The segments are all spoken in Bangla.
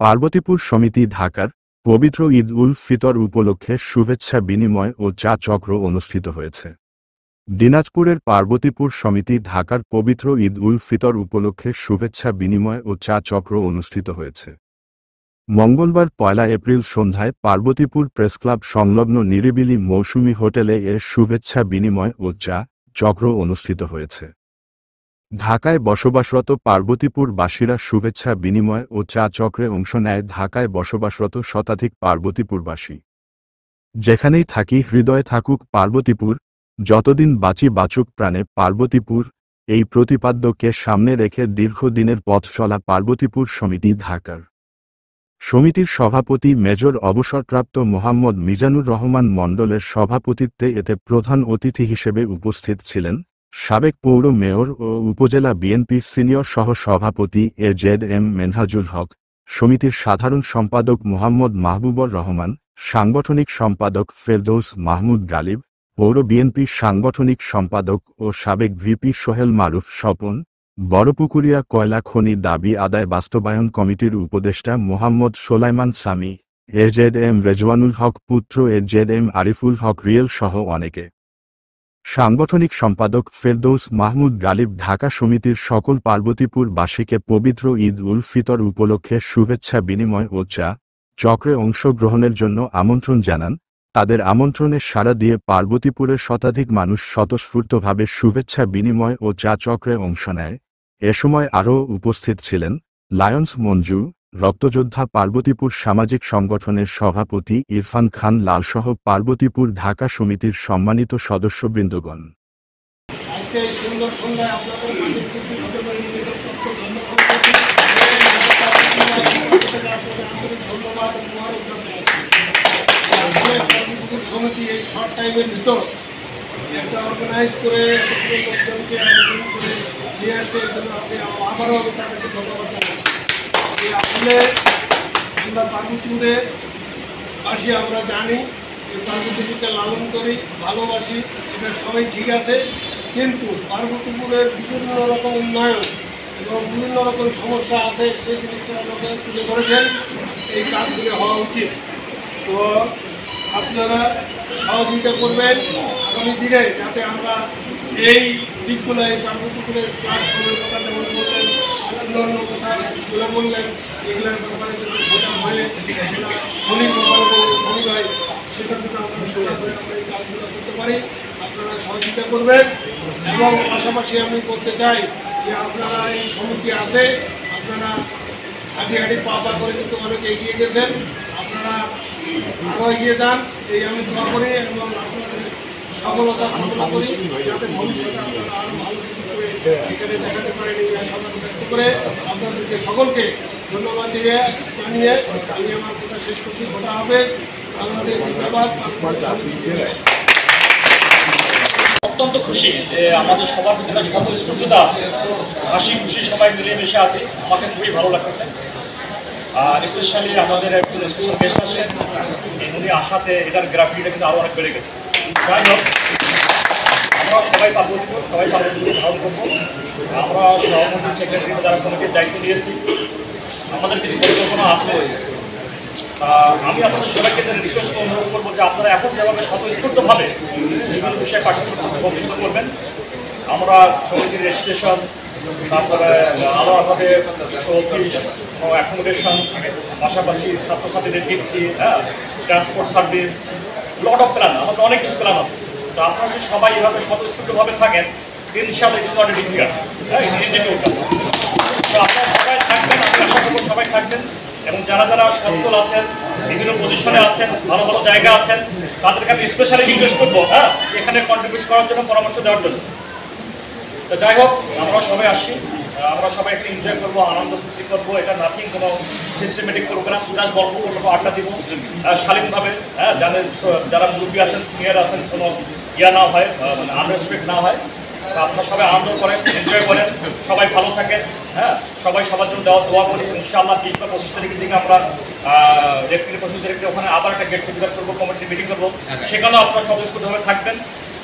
পার্বতীপুর সমিতি ঢাকার পবিত্র ঈদ উল ফিতর উপলক্ষে শুভেচ্ছা বিনিময় ও চা চক্র অনুষ্ঠিত হয়েছে। দিনাজপুরের পার্বতীপুর সমিতি ঢাকার পবিত্র ঈদ উল ফিতর উপলক্ষে শুভেচ্ছা বিনিময় ও চা চক্র অনুষ্ঠিত হয়েছে। মঙ্গলবার 1 এপ্রিল সন্ধ্যায় পার্বতীপুর প্রেসক্লাব সংলগ্ন নিরিবিলি মৌসুমী হোটেলে এর শুভেচ্ছা বিনিময় ও চা চক্র অনুষ্ঠিত হয়েছে। ঢাকায় বসবাসরত পার্বতীপুরবাসীরা শুভেচ্ছা বিনিময় ও চা চক্রে অংশ নেয়। ঢাকায় বসবাসরত শতাধিক পার্বতীপুরবাসী যেখানেই থাকি হৃদয়ে থাকুক পার্বতীপুর, যতদিন বাঁচি বাঁচুক প্রাণে পার্বতীপুর, এই প্রতিপাদ্যকে সামনে রেখে দীর্ঘদিনের পথ চলা পার্বতীপুর সমিতি ঢাকার সমিতির সভাপতি মেজর অবসরপ্রাপ্ত মোহাম্মদ মিজানুর রহমান মণ্ডলের সভাপতিত্বে এতে প্রধান অতিথি হিসেবে উপস্থিত ছিলেন সাবেক পৌর মেয়র ও উপজেলা বিএনপি সিনিয়র সহ সভাপতি এজেড.এম মেনহাজুল হক, সমিতির সাধারণ সম্পাদক মোহাম্মদ মাহবুবর রহমান, সাংগঠনিক সম্পাদক ফেরদৌস মাহমুদ গালিব, পৌর বিএনপির সাংগঠনিক সম্পাদক ও সাবেক ভিপি সোহেল মারুফ স্বপন, বড়পুকুরিয়া কয়লা খনি দাবি আদায় বাস্তবায়ন কমিটির উপদেষ্টা মোহাম্মদ সোলাইমান সামি, এজেড.এম রেজওয়ানুল হক পুত্র এজেড.এম আরিফুল হক রিয়েল সহ অনেকে। সাংগঠনিক সম্পাদক ফেরদৌস মাহমুদ গালিব ঢাকা সমিতির সকল পার্বতীপুরবাসীকে পবিত্র ঈদ উল ফিতর উপলক্ষে শুভেচ্ছা বিনিময় ও চা চক্রে অংশগ্রহণের জন্য আমন্ত্রণ জানান। তাদের আমন্ত্রণে সাড়া দিয়ে পার্বতীপুরের শতাধিক মানুষ স্বতঃস্ফূর্তভাবে শুভেচ্ছা বিনিময় ও চা চক্রে অংশ নেয়। এ সময় আরও উপস্থিত ছিলেন লায়ন্স মঞ্জু, রক্তযোদ্ধা পার্বতীপুর সামাজিক সংগঠনের সভাপতি ইরফান খান লালসহ পার্বতীপুর ঢাকা সমিতির সম্মানিত সদস্যবৃন্দগণ। আজকে এই সুন্দর সন্ধ্যায় আপনাদের মাঝে উপস্থিত হতে পারে নিজেকে অত্যন্ত ধন্যবাদ পার্বতীপুর সমিতি এই শর্ট টাইমের ভিতর একটা অর্গানাইজ করে লোকজনকে আয়োজন করে নিয়ে আসে, এই জন্য আপনি আবারও তাদেরকে ধন্যবাদ জানাই। আসলে আমরা পার্বতীপুরে বাসী, আমরা জানি যে পার্বতীপুরকে লালন করি, ভালোবাসি, এটা সবাই ঠিক আছে, কিন্তু পার্বতীপুরের বিভিন্ন রকম উন্নয়ন এবং বিভিন্ন রকম সমস্যা আছে, সেই জিনিসটা লোকে তুলে ধরেছেন। এই কাজগুলো হওয়া উচিত। তো আপনারা সহযোগিতা করবেন আগামী দিনে, যাতে আমরা এই দিকগুলো, এই পার্বতীপুরের প্ল্যাটফর্মের কথা যেমন বললেন, অন্যান্য কথাগুলো বললেন, এগুলোর ব্যাপারে যদি সজাগ হয়ে ধনী ব্যাপারে ধনী হয়, সেটার জন্য আমরা সজাগ হয়ে আমরা এই কাজগুলো করতে পারি। আপনারা সহযোগিতা করবেন। এবং পাশাপাশি আমি বলতে চাই যে আপনারা এই সমিতি আছে, আপনারা হাঁটি হাঁটি পা পা করে কিন্তু অনেক এগিয়ে গেছেন, আপনারা আরও এগিয়ে যান, এই আমি দোয়া করি এবং আপনাদের সফলতা কামনা করি, যাতে ভবিষ্যতে আপনারা আরও ভালো কিছু করে এখানে দেখাতে পারেন। এই আশাবাদ ব্যক্ত করে আপনাদেরকে সকলকে ধন্যবাদ জানিয়ে আমি আমার কথা শেষ করছি। কথা হবে বাংলাদেশ জিন্দাবাদ। অত্যন্ত খুশি যে আমাদের সবার ভিতরে স্বতঃস্ফূর্ততা আছে, হাসি খুশি সবাই মিলেমিশে আছে, আমাকে খুবই ভালো লাগতেছে। আর স্পেশালি আমাদের একজন স্পেশাল গেস্ট আছেন, উনি আসাতে এটার গ্রাফিটা কিন্তু আরও অনেক বেড়ে গেছে। যাই হোক, আমরা সবাই পার্বতীপুর ধারণ করবো। আমরা সভাপতি সেক্রেটারি যারা কমিটির দায়িত্ব নিয়েছি, আমাদের কিছু পরিকল্পনা আছে। আমি আপনাদের সবাইকে রিকোয়েস্ট অনুরোধ করবো যে আপনারা এখন যেভাবে স্বতঃস্ফূর্তভাবে বিভিন্ন বিষয়ে পার্টিসিপেট করবেন। আমরা সমিতির রেজিস্ট্রেশন, তারপরে আলাদাভাবে অ্যাকোমোডেশন, পাশাপাশি ছাত্রছাত্রীদের বৃত্তি, transport service, lot of plan, আমাদের অনেক কিছু প্ল্যান আছে। তো আপনারা যদি সবাই এভাবে স্বতঃস্ফূর্তভাবে থাকেন, ইনশাআল্লাহ it is not a difficult, তো আপনারা সবাই থাকবেন, আমি আশা করবো সবাই থাকবেন। এবং যারা যারা সচ্ছল আছেন, বিভিন্ন পজিশনে আছেন, ভালো ভালো জায়গা আছেন, তাদেরকে আমি স্পেশালি রিকোয়েস্ট করবো এখানে কন্ট্রিবিউট করার জন্য, পরামর্শ দেওয়ার জন্য। তো যাই হোক, আমরা সবাই আসছি, আমরা সবাই একটা এনজয় করবো, আনন্দ ফুর্তি করবো। এটা নাথিং কোনো সিস্টেমেটিক প্রোগ্রাম, সুরাজ গল্প করবো, আড্ডা দিব শালীনভাবে, যারা মুরব্বী আছেন, সিনিয়র আছেন, কোনো ইয়া না হয়, মানে আনরেসপেক্ট না হয়। আপনারা সবাই আনন্দ করেন, এনজয় করেন, সবাই ভালো থাকেন। সবাই সবার জন্য দোয়া করি। ইনশাআল্লাহ 20 বা 25 তারিখের দিকে আমরা এপ্রিল 25 তারিখে ওখানে আবার একটা গেট টুগেদার করবো, কমিটি মিটিং করবো, সেখানেও আপনারা স্বতঃস্ফূর্তভাবে থাকবেন।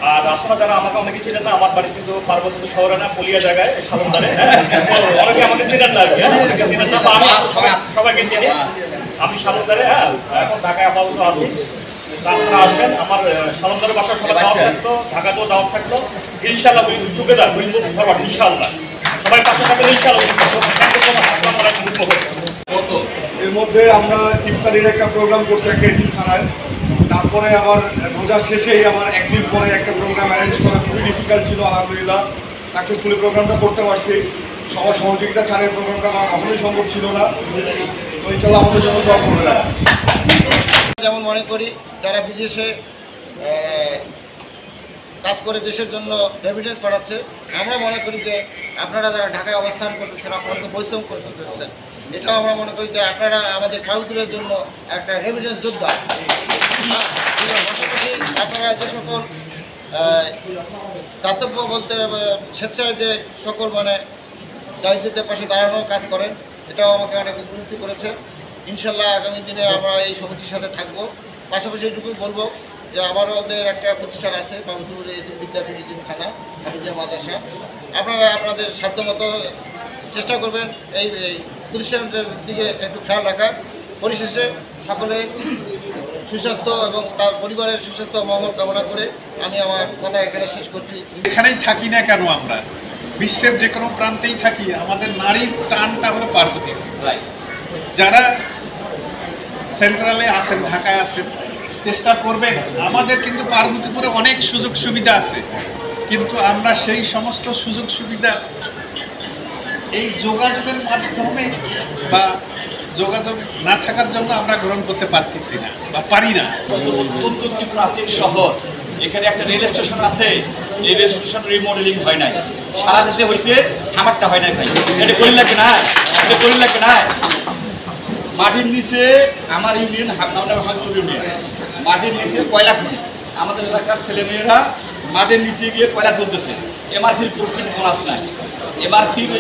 আর আপনারা যারা আমাকে অনেকে চিনেন না, আমার বাড়ি কিন্তু পার্বত্য শহরে না, পলিয়া জায়গায় সালন্দারে। অনেকে আমাকে চিনেন না আর কি, অনেকে চিনেন না, আমি সবাইকে চিনি। আমি সালন্দারে, এখন ঢাকায় আপাতত আছি। আপনারা আসবেন, আমার সালন্দারের বাসার সবাই দাওয়াত থাকলো, ঢাকাতেও দাওয়াত থাকলো। ইনশাআল্লাহ টুগেদার উইল মুভ ফরওয়ার্ড ইনশাআল্লাহ। সবাই পাশে থাকবেন ইনশাআল্লাহ। এর মধ্যে আমরা ইফতারির একটা প্রোগ্রাম করছি একটা এতিমখানায়। তারপরে আবার রোজার শেষেই আমার একদিন পরে একটা প্রোগ্রাম অ্যারেঞ্জ করা খুবই ডিফিকাল্ট ছিল। আলহামদুলিল্লাহ সাকসেসফুলি প্রোগ্রামটা করতে পারছি। সবার সহযোগিতা ছাড়া এই প্রোগ্রামটা আমার কখনোই সম্ভব ছিল না। তো ইনশাআল্লাহ আমাদের জন্য দোয়া করবে না। যেমন মনে করি যারা বিদেশে কাজ করে দেশের জন্য রেমিটেন্স পাঠাচ্ছে, আমরা মনে করি যে আপনারা যারা ঢাকায় অবস্থান করতেছেন, আপনারা তো পরিশ্রম করে চলতেছেন, এটাও আমরা মনে করি যে আপনারা আমাদের পার্বতীপুরের জন্য একটা রেমিটেন্স যোদ্ধা। পাশাপাশি আপনারা যে সকল দাতব্য বলতে স্বেচ্ছায় যে সকল মানে দারিদ্র্যের পাশে দাঁড়ানোর কাজ করেন, এটাও আমাকে অনেক উপলব্ধি করেছে। ইনশাল্লাহ আগামী দিনে আমরা এই সমিতির সাথে থাকবো। পাশাপাশি এটুকুই বলবো যে আমাদের একটা প্রতিষ্ঠান আছে পার্বতীপুরে বিদ্যাপীঠ এতিমখানা হাফিজিয়া মাদ্রাসা। আপনারা আপনাদের সাধ্যমতো চেষ্টা করবেন এই প্রতিষ্ঠানটার দিকে একটু খেয়াল রাখার। পরিশেষে সকলে সুস্বাস্থ্য এবং তার পরিবারের সুস্বাস্থ্য মঙ্গল কামনা করে আমি আমার কথা এখানে শেষ করছি। এখানেই থাকি না কেন, আমরা বিশ্বের যে কোনো প্রান্তেই থাকি, আমাদের নারীর টানটা হলো পার্বতীপুর। যারা সেন্ট্রালে আছেন, ঢাকায় আছেন, চেষ্টা করবেন। আমাদের কিন্তু পার্বতীপুরে অনেক সুযোগ সুবিধা আছে, কিন্তু আমরা সেই সমস্ত সুযোগ সুবিধা এই যোগাযোগের মাধ্যমে বা যোগাযোগ না থাকার জন্য আমরা গ্রহণ করতে পারতেছি না বা পারি না। অত্যন্ত একটি প্রাচীন শহর, এখানে একটা রেল স্টেশন আছে, এই রেল স্টেশন রিমডেলিং হয় নাই, সারা দেশে হয়েছে, খামারটা হয় নাই ভাই। এটা করি লাগবে না, এটা করি লাগবে না। মাটির নিচে আমার ইউনিয়ন ইউনিয়ন, মাটির নিচে কয়লা খনি, আমাদের এলাকার ছেলেমেয়েরা মাটির নিচে গিয়ে কয়লা তুলতেছে। এমআরপির প্রফিট বোনাস নাই, এমআরপির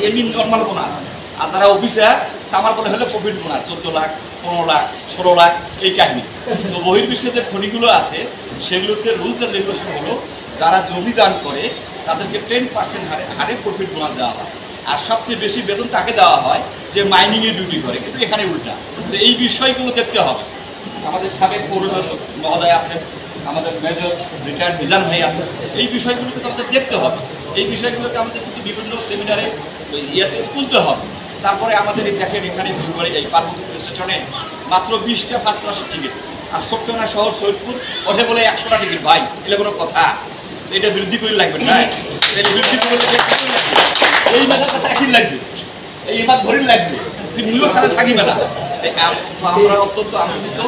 এমনি নর্মাল বোনাস। আর যারা অফিসার তামার বলে হলে প্রফিট বোনাস 14 লাখ, 15 লাখ, 16 লাখ, এই কাহিনী। তো বহির্বিশ্বে যে খনিগুলো আছে সেগুলোতে রুলস অ্যান্ড রেগুলেশন হলো যারা জমি দান করে তাদেরকে 10% হারে প্রফিট বোনাস দেওয়া হয়। আর সবচেয়ে বেশি বেতন তাকে দেওয়া হয় যে মাইনিংয়ে ডিউটি করে, কিন্তু এখানে উল্টা। তো এই বিষয়গুলো দেখতে হবে। আমাদের সাবেক পৌর মহোদয় আছেন, আমাদের মেজর রিটায়ার্ড মিজান ভাই আছেন, এই বিষয়গুলোকে তো আমাদের দেখতে হবে। এই বিষয়গুলোকে আমাদের কিন্তু বিভিন্ন সেমিনারে ইয়েতে তুলতে হবে। তারপরে আমাদের এই দেখেন এখানে ধুলবাড়ি এই পার্বতীপুর স্টেশনে মাত্র 20টা ফার্স্ট ক্লাসের টিকিট, আর ছোট্টনা শহর সৈয়দপুর ওঠে বলে 100টা টিকিট। ভাই এগুলো কোনো কথা? এটা বৃদ্ধি করে লাগবে না, এটা বৃদ্ধি করে এই মেলার কাছে একই লাগবে, এই এবার ধরেই লাগবে, মূল্য সাথে থাকি মেলা। আমরা অত্যন্ত আনন্দিত,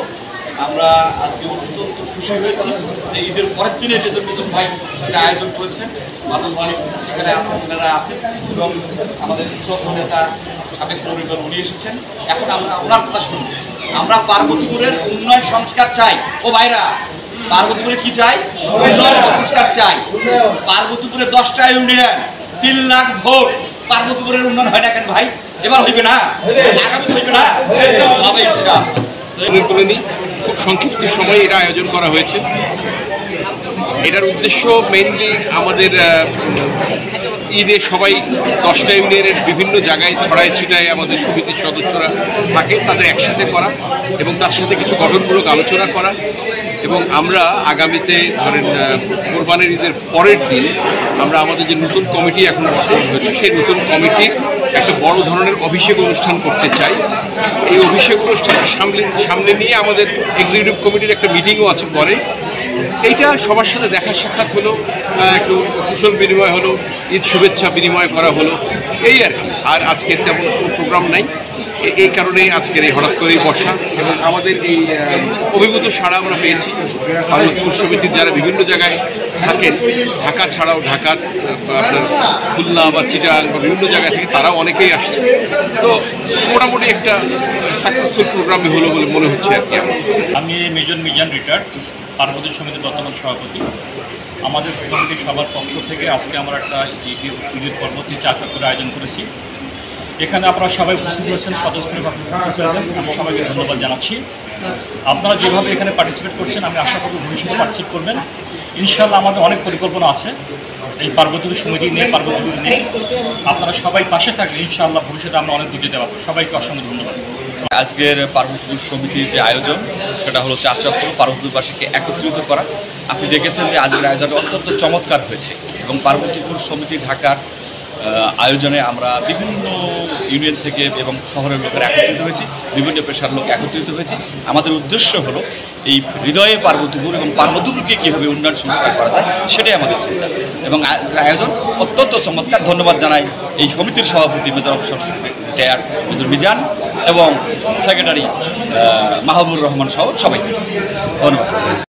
আমরা আজকে অত্যন্ত খুশি হয়েছি যে ঈদের পরের দিনে যে নতুন ভাই এটা আয়োজন করেছেন, মাদুল মালিক সেখানে আছেন, ওনারা আছেন, এবং আমাদের শ্রদ্ধ নেতা সাবেক পরিবার উনি এসেছেন। এখন আমরা ওনার কথা শুনব। আমরা পার্বতীপুরের উন্নয়ন সংস্কার চাই। ও ভাইরা, পার্বতীপুরে কি চাই? উন্নয়ন সংস্কার চাই। পার্বতীপুরে 10টা ইউনিয়ন, 3 লাখ ভোট, পার্বতীপুরের উন্নয়ন হয় না কেন ভাই? এবার হইবে না, আগামী হইবে না, হবে ইনশাআল্লাহ। খুব সংক্ষিপ্ত সময়ে এটা আয়োজন করা হয়েছে। এটার উদ্দেশ্য মেইনলি আমাদের ঈদে সবাই 10টা ইউনিয়নের বিভিন্ন জায়গায় ছড়ায় ছিটায় আমাদের সমিতির সদস্যরা থাকে, তাদের একসাথে করা এবং তার সাথে কিছু গঠনমূলক আলোচনা করা। এবং আমরা আগামীতে ধরেন কোরবানির ঈদের পরের দিন আমরা আমাদের যে নতুন কমিটি এখন হয়েছে সেই নতুন কমিটির একটা বড় ধরনের অভিষেক অনুষ্ঠান করতে চাই। এই অভিষেক অনুষ্ঠানকে সামনে নিয়ে আমাদের এক্সিকিউটিভ কমিটির একটা মিটিংও আছে পরে। এইটা সবার সাথে দেখা সাক্ষাৎ হলো, একটু কুশল বিনিময় হলো, ঈদ শুভেচ্ছা বিনিময় করা হলো, এই আর কি। আর আজকের তেমন কোনো প্রোগ্রাম নাই, এই কারণেই আজকের এই হঠাৎ করেই বসা। এবং আমাদের এই অভিভূত সাড়া আমরা পেয়েছি পার্বতীপুর সমিতির যারা বিভিন্ন জায়গায় থাকেন, ঢাকা ছাড়াও ঢাকার আপনার খুলনা বা চিটাগাং বা বিভিন্ন জায়গা থেকে তারাও অনেকেই আসছে। তো মোটামুটি একটা সাকসেসফুল প্রোগ্রামই হলো বলে মনে হচ্ছে আর কি। আমি মেজর মিজান রিটায়ার্ড, পার্বতী সমিতির বর্তমান সভাপতি। আমাদের কমিটির সবার পক্ষ থেকে আজকে আমরা একটা ঈদের পরবর্তী চা চক্রের আয়োজন করেছি। এখানে আপনারা সবাই উপস্থিত হয়েছেন, সদস্যভাবে উপস্থিত হয়েছেন, আমি সবাইকে ধন্যবাদ জানাচ্ছি। আপনারা যেভাবে এখানে পার্টিসিপেট করছেন আমি আশা করব ভবিষ্যতে পার্টিসিপেট করবেন। ইনশাল্লাহ আমাদের অনেক পরিকল্পনা আছে এই পার্বতীপুর সমিতি নিয়ে, পার্বতীপুর নিয়ে। আপনারা সবাই পাশে থাকলে ইনশাআল্লাহ ভবিষ্যতে আমরা অনেক দূর যেতে পারবো। সবাইকে অসংখ্য ধন্যবাদ। আজকের পার্বতীপুর সমিতির যে আয়োজন, সেটা হলো চাচক্র পার্বতীপুরবাসীকে একত্রিত করা। আপনি দেখেছেন যে আজকের আয়োজনটা অত্যন্ত চমৎকার হয়েছে এবং পার্বতীপুর সমিতি ঢাকার আয়োজনে আমরা বিভিন্ন ইউনিয়ন থেকে এবং শহরের লোকেরা একত্রিত হয়েছি, বিভিন্ন পেশার লোক একত্রিত হয়েছি। আমাদের উদ্দেশ্য হলো এই হৃদয়ে পার্বতীপুর এবং পার্বতীপুরকে কীভাবে উন্নয়ন সংস্কার করা যায় সেটাই আমাদের চিন্তা এবং আয়োজন অত্যন্ত চমৎকার। ধন্যবাদ জানাই এই সমিতির সভাপতি major officer retired major Mizan এবং সেক্রেটারি মাহবুবুর রহমান সহ সবাইকে ধন্যবাদ।